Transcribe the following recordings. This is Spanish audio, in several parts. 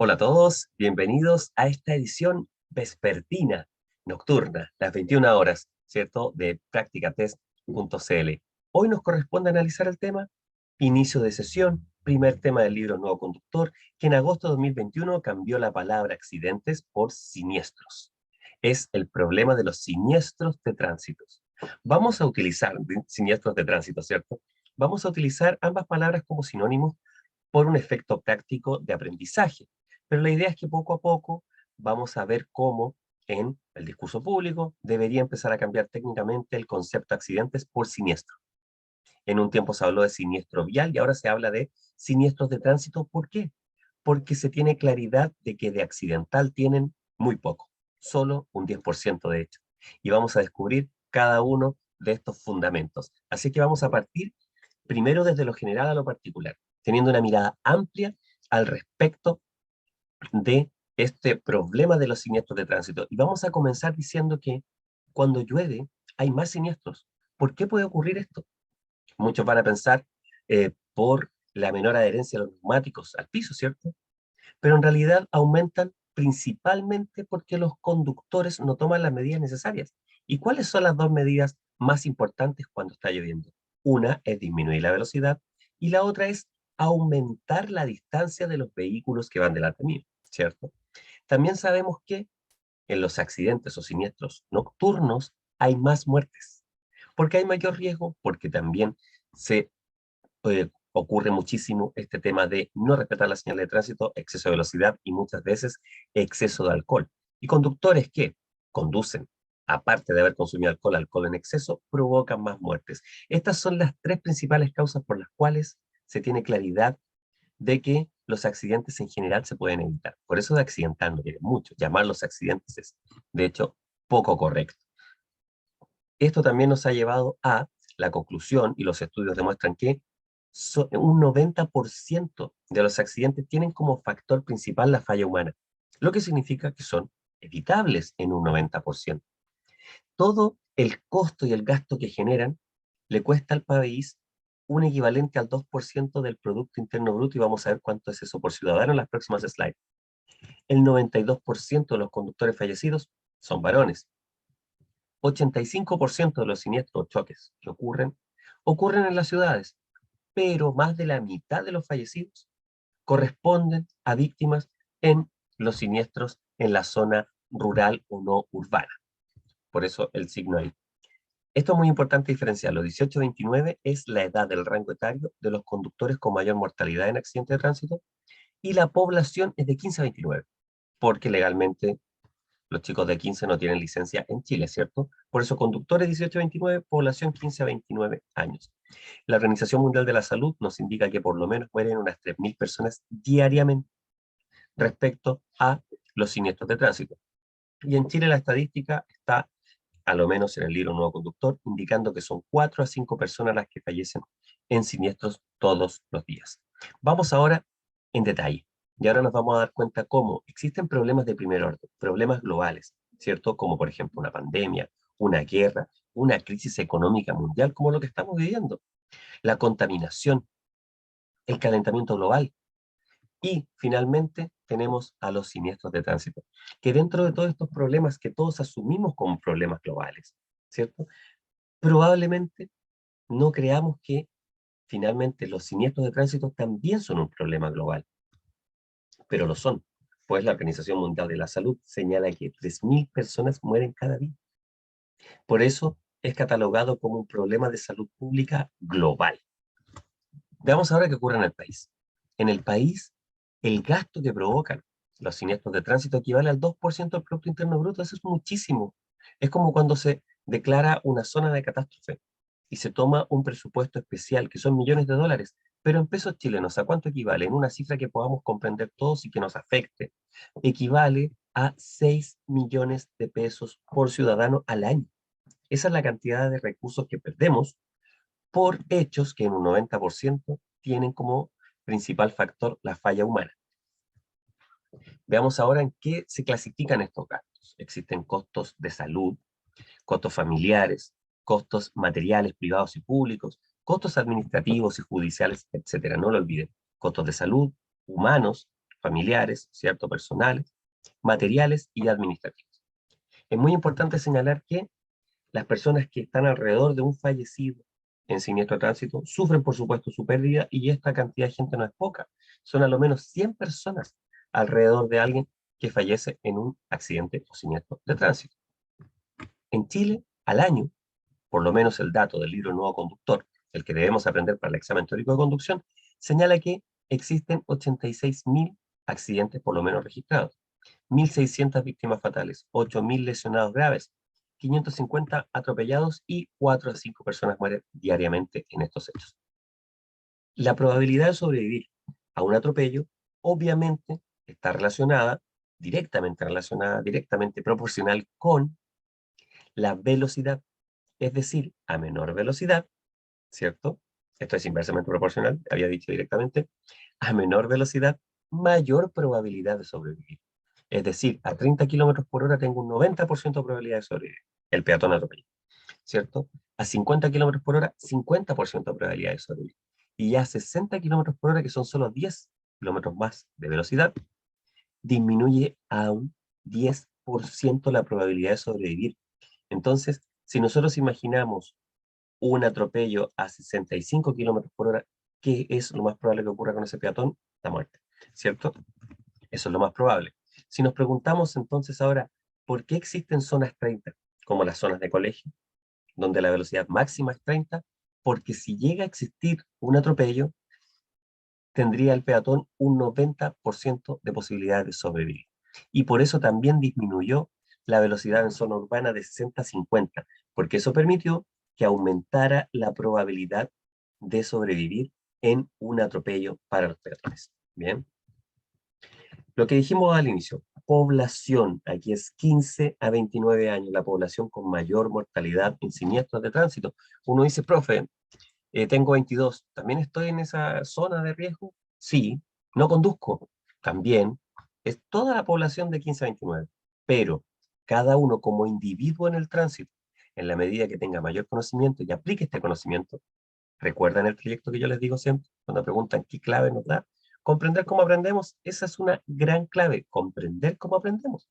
Hola a todos, bienvenidos a esta edición vespertina, nocturna, las 21 horas, ¿cierto? De practicatest.cl. Hoy nos corresponde analizar el tema inicio de sesión, primer tema del libro Nuevo Conductor, que en agosto de 2021 cambió la palabra accidentes por siniestros. Es el problema de los siniestros de tránsito. Vamos a utilizar siniestros de tránsito, ¿cierto? Vamos a utilizar ambas palabras como sinónimos por un efecto práctico de aprendizaje. Pero la idea es que poco a poco vamos a ver cómo en el discurso público debería empezar a cambiar técnicamente el concepto de accidentes por siniestro. En un tiempo se habló de siniestro vial y ahora se habla de siniestros de tránsito. ¿Por qué? Porque se tiene claridad de que de accidental tienen muy poco, solo un 10% de hecho. Y vamos a descubrir cada uno de estos fundamentos. Así que vamos a partir primero desde lo general a lo particular, teniendo una mirada amplia al respecto de este problema de los siniestros de tránsito. Y vamos a comenzar diciendo que cuando llueve hay más siniestros. ¿Por qué puede ocurrir esto? Muchos van a pensar por la menor adherencia de los neumáticos al piso, ¿cierto? Pero en realidad aumentan principalmente porque los conductores no toman las medidas necesarias. ¿Y cuáles son las dos medidas más importantes cuando está lloviendo? Una es disminuir la velocidad y la otra es aumentar la distancia de los vehículos que van delante mío, ¿cierto? También sabemos que en los accidentes o siniestros nocturnos hay más muertes. ¿Por qué hay mayor riesgo? Porque también se ocurre muchísimo este tema de no respetar la señal de tránsito, exceso de velocidad y muchas veces exceso de alcohol. Y conductores que conducen, aparte de haber consumido alcohol en exceso, provocan más muertes. Estas son las tres principales causas por las cuales se tiene claridad de que los accidentes en general se pueden evitar. Por eso de accidental no tiene mucho. Llamarlos accidentes es, de hecho, poco correcto. Esto también nos ha llevado a la conclusión, y los estudios demuestran que un 90% de los accidentes tienen como factor principal la falla humana, lo que significa que son evitables en un 90%. Todo el costo y el gasto que generan le cuesta al país un equivalente al 2% del Producto Interno Bruto, y vamos a ver cuánto es eso por ciudadano en las próximas slides. El 92% de los conductores fallecidos son varones. 85% de los siniestros o choques que ocurren en las ciudades, pero más de la mitad de los fallecidos corresponden a víctimas en los siniestros en la zona rural o no urbana. Por eso el signo ahí. Esto es muy importante diferenciarlo. 18-29 es la edad del rango etario de los conductores con mayor mortalidad en accidentes de tránsito y la población es de 15 a 29, porque legalmente los chicos de 15 no tienen licencia en Chile, ¿cierto? Por eso conductores 18-29, población 15 a 29 años. La Organización Mundial de la Salud nos indica que por lo menos mueren unas 3.000 personas diariamente respecto a los siniestros de tránsito. Y en Chile la estadística está, a lo menos en el libro Nuevo Conductor, indicando que son 4 a 5 personas las que fallecen en siniestros todos los días. Vamos ahora en detalle. Y ahora nos vamos a dar cuenta cómo existen problemas de primer orden, problemas globales, ¿cierto? Como por ejemplo una pandemia, una guerra, una crisis económica mundial como lo que estamos viviendo, la contaminación, el calentamiento global, y finalmente tenemos a los siniestros de tránsito, que dentro de todos estos problemas que todos asumimos como problemas globales, ¿cierto? Probablemente no creamos que finalmente los siniestros de tránsito también son un problema global, pero lo son, pues la Organización Mundial de la Salud señala que 3.000 personas mueren cada día. Por eso es catalogado como un problema de salud pública global. Veamos ahora qué ocurre en el país. En el país, el gasto que provocan los siniestros de tránsito equivale al 2% del Producto Interno Bruto. Eso es muchísimo. Es como cuando se declara una zona de catástrofe y se toma un presupuesto especial, que son millones de dólares, pero en pesos chilenos, ¿a cuánto equivale? En una cifra que podamos comprender todos y que nos afecte. Equivale a 6 millones de pesos por ciudadano al año. Esa es la cantidad de recursos que perdemos por hechos que en un 90% tienen como principal factor la falla humana. Veamos ahora en qué se clasifican estos gastos. Existen costos de salud, costos familiares, costos materiales privados y públicos, costos administrativos y judiciales, etcétera. No lo olviden. Costos de salud, humanos, familiares, ¿cierto? Personales, materiales y administrativos. Es muy importante señalar que las personas que están alrededor de un fallecido en siniestro de tránsito sufren, por supuesto, su pérdida y esta cantidad de gente no es poca. Son a lo menos 100 personas alrededor de alguien que fallece en un accidente o siniestro de tránsito. En Chile, al año, por lo menos el dato del libro Nuevo Conductor, el que debemos aprender para el examen teórico de conducción, señala que existen 86.000 accidentes por lo menos registrados, 1.600 víctimas fatales, 8.000 lesionados graves, 550 atropellados y 4 a 5 personas mueren diariamente en estos hechos. La probabilidad de sobrevivir a un atropello obviamente está directamente proporcional con la velocidad, es decir, a menor velocidad, ¿cierto? Esto es inversamente proporcional, había dicho directamente, a menor velocidad, mayor probabilidad de sobrevivir. Es decir, a 30 kilómetros por hora tengo un 90% de probabilidad de sobrevivir, el peatón atropellado, ¿cierto? A 50 kilómetros por hora, 50% de probabilidad de sobrevivir. Y a 60 kilómetros por hora, que son solo 10 kilómetros más de velocidad, disminuye a un 10% la probabilidad de sobrevivir. Entonces, si nosotros imaginamos un atropello a 65 kilómetros por hora, ¿qué es lo más probable que ocurra con ese peatón? La muerte, ¿cierto? Eso es lo más probable. Si nos preguntamos entonces ahora, ¿por qué existen zonas 30, como las zonas de colegio, donde la velocidad máxima es 30? Porque si llega a existir un atropello, tendría el peatón un 90% de posibilidades de sobrevivir. Y por eso también disminuyó la velocidad en zona urbana de 60 a 50, porque eso permitió que aumentara la probabilidad de sobrevivir en un atropello para los peatones. Bien. Lo que dijimos al inicio, población, aquí es 15 a 29 años, la población con mayor mortalidad en siniestros de tránsito. Uno dice, profe, tengo 22, ¿también estoy en esa zona de riesgo? Sí. No conduzco, también. Es toda la población de 15 a 29, pero cada uno como individuo en el tránsito, en la medida que tenga mayor conocimiento y aplique este conocimiento, recuerdan el proyecto que yo les digo siempre, cuando preguntan qué clave nos da, comprender cómo aprendemos, esa es una gran clave, comprender cómo aprendemos.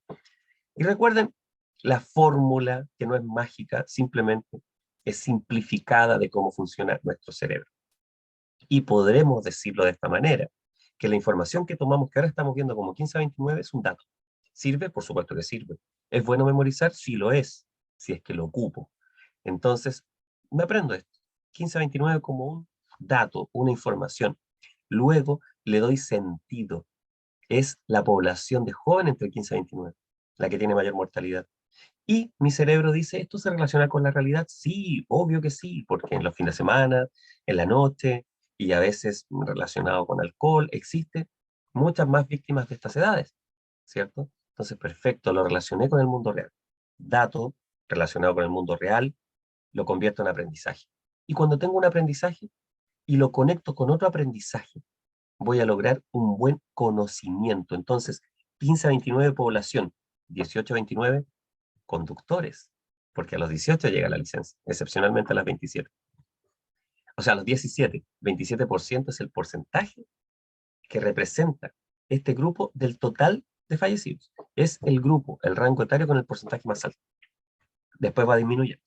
Y recuerden, la fórmula, que no es mágica, simplemente es simplificada de cómo funciona nuestro cerebro. Y podremos decirlo de esta manera, que la información que tomamos, que ahora estamos viendo como 15 a 29, es un dato. ¿Sirve? Por supuesto que sirve. ¿Es bueno memorizar? Sí lo es, si es que lo ocupo. Entonces, me aprendo esto. 15 a 29 como un dato, una información. Luego le doy sentido. Es la población de jóvenes entre 15 a 29 la que tiene mayor mortalidad. Y mi cerebro dice, ¿esto se relaciona con la realidad? Sí, obvio que sí, porque en los fines de semana, en la noche y a veces relacionado con alcohol, existen muchas más víctimas de estas edades, ¿cierto? Entonces, perfecto, lo relacioné con el mundo real. Dato relacionado con el mundo real, lo convierto en aprendizaje. Y cuando tengo un aprendizaje y lo conecto con otro aprendizaje, voy a lograr un buen conocimiento. Entonces, 15 a 29 población, 18 a 29 conductores, porque a los 18 llega la licencia, excepcionalmente a las 27. O sea, a los 17, 27% es el porcentaje que representa este grupo del total de fallecidos. Es el grupo, el rango etario con el porcentaje más alto. Después va disminuyendo.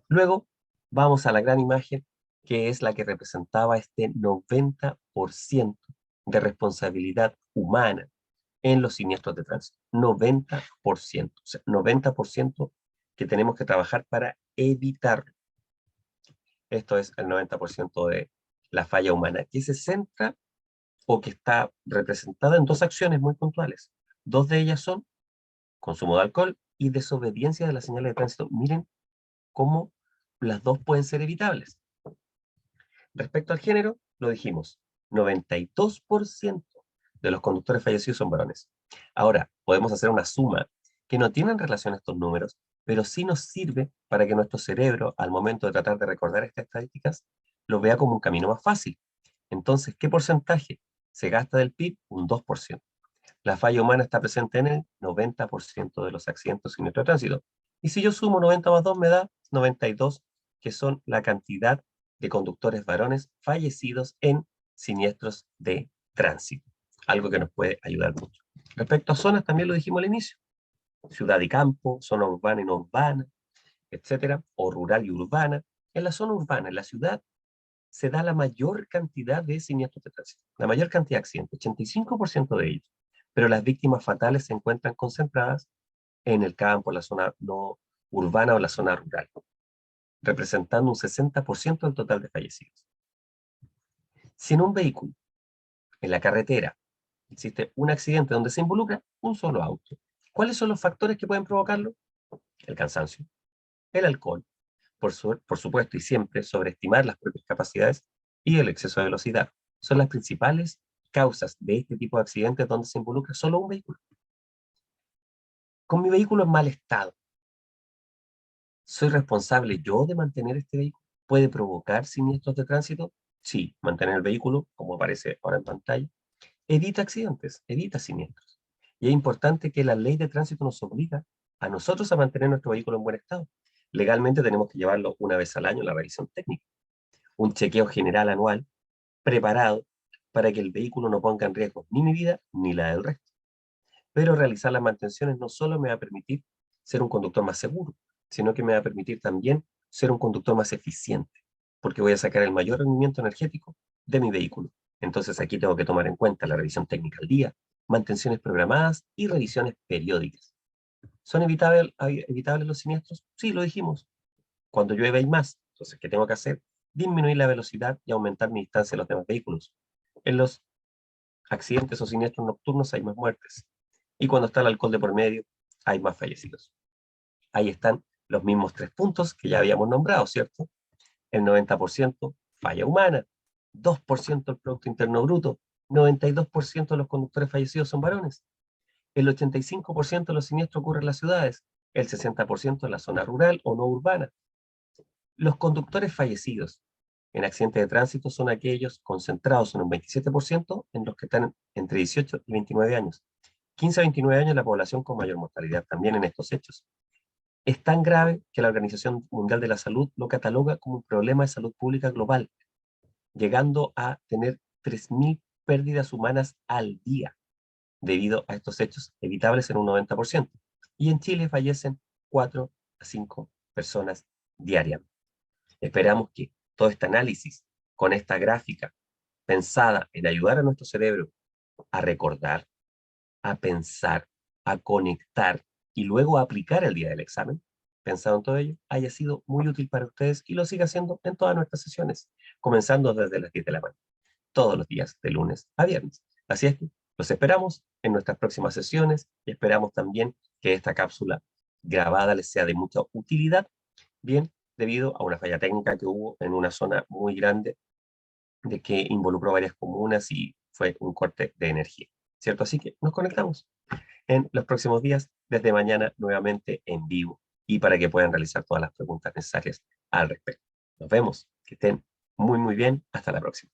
Luego vamos a la gran imagen, que es la que representaba este 90% de responsabilidad humana en los siniestros de tránsito. 90%. O sea, 90% que tenemos que trabajar para evitarlo. Esto es el 90% de la falla humana, que se centra o que está representada en dos acciones muy puntuales. Dos de ellas son consumo de alcohol y desobediencia de las señales de tránsito. Miren cómo las dos pueden ser evitables. Respecto al género, lo dijimos, 92% de los conductores fallecidos son varones. Ahora, podemos hacer una suma que no tiene relación a estos números, pero sí nos sirve para que nuestro cerebro, al momento de tratar de recordar estas estadísticas, lo vea como un camino más fácil. Entonces, ¿qué porcentaje se gasta del PIB? Un 2%. La falla humana está presente en el 90% de los accidentes sin nuestro tránsito. Y si yo sumo 90 más 2 me da 92, que son la cantidad de conductores varones fallecidos en siniestros de tránsito. algo que nos puede ayudar mucho. Respecto a zonas, también lo dijimos al inicio, ciudad y campo, zona urbana y no urbana, etcétera, o rural y urbana. En la zona urbana, en la ciudad, se da la mayor cantidad de siniestros de tránsito, la mayor cantidad de accidentes, 85% de ellos. Pero las víctimas fatales se encuentran concentradas en el campo, la zona no urbana o la zona rural, representando un 60% del total de fallecidos. Si en un vehículo, en la carretera, existe un accidente donde se involucra un solo auto, ¿cuáles son los factores que pueden provocarlo? El cansancio, el alcohol, por supuesto y siempre sobreestimar las propias capacidades y el exceso de velocidad. Son las principales causas de este tipo de accidentes donde se involucra solo un vehículo. Con mi vehículo en mal estado, ¿soy responsable yo de mantener este vehículo? ¿Puede provocar siniestros de tránsito? Sí, mantener el vehículo, como aparece ahora en pantalla, evita accidentes, evita siniestros. Y es importante que la ley de tránsito nos obliga a nosotros a mantener nuestro vehículo en buen estado. Legalmente tenemos que llevarlo una vez al año a la revisión técnica, un chequeo general anual preparado para que el vehículo no ponga en riesgo ni mi vida ni la del resto. Pero realizar las mantenciones no solo me va a permitir ser un conductor más seguro, sino que me va a permitir también ser un conductor más eficiente, porque voy a sacar el mayor rendimiento energético de mi vehículo. Entonces aquí tengo que tomar en cuenta la revisión técnica al día, mantenciones programadas y revisiones periódicas. ¿Son evitables los siniestros? Sí, lo dijimos. Cuando llueve hay más. Entonces, ¿qué tengo que hacer? Disminuir la velocidad y aumentar mi distancia de los demás vehículos. En los accidentes o siniestros nocturnos hay más muertes. Y cuando está el alcohol de por medio, hay más fallecidos. Ahí están los mismos 3 puntos que ya habíamos nombrado, ¿cierto? El 90% falla humana, 2% el Producto Interno Bruto, 92% de los conductores fallecidos son varones, el 85% de los siniestros ocurren en las ciudades, el 60% en la zona rural o no urbana. Los conductores fallecidos en accidentes de tránsito son aquellos concentrados en un 27% en los que están entre 18 y 29 años. 15 a 29 años es la población con mayor mortalidad también en estos hechos. Es tan grave que la Organización Mundial de la Salud lo cataloga como un problema de salud pública global, llegando a tener 3.000 pérdidas humanas al día debido a estos hechos evitables en un 90%. Y en Chile fallecen 4 a 5 personas diariamente. Esperamos que todo este análisis con esta gráfica pensada en ayudar a nuestro cerebro a recordar, a pensar, a conectar y luego a aplicar el día del examen, pensado en todo ello, haya sido muy útil para ustedes y lo siga haciendo en todas nuestras sesiones, comenzando desde las 10 de la mañana, todos los días, de lunes a viernes. Así es que los esperamos en nuestras próximas sesiones y esperamos también que esta cápsula grabada les sea de mucha utilidad, bien, debido a una falla técnica que hubo en una zona muy grande de que involucró varias comunas y fue un corte de energía, ¿cierto? Así que nos conectamos en los próximos días, desde mañana nuevamente en vivo y para que puedan realizar todas las preguntas necesarias al respecto. Nos vemos, que estén muy, muy bien. Hasta la próxima.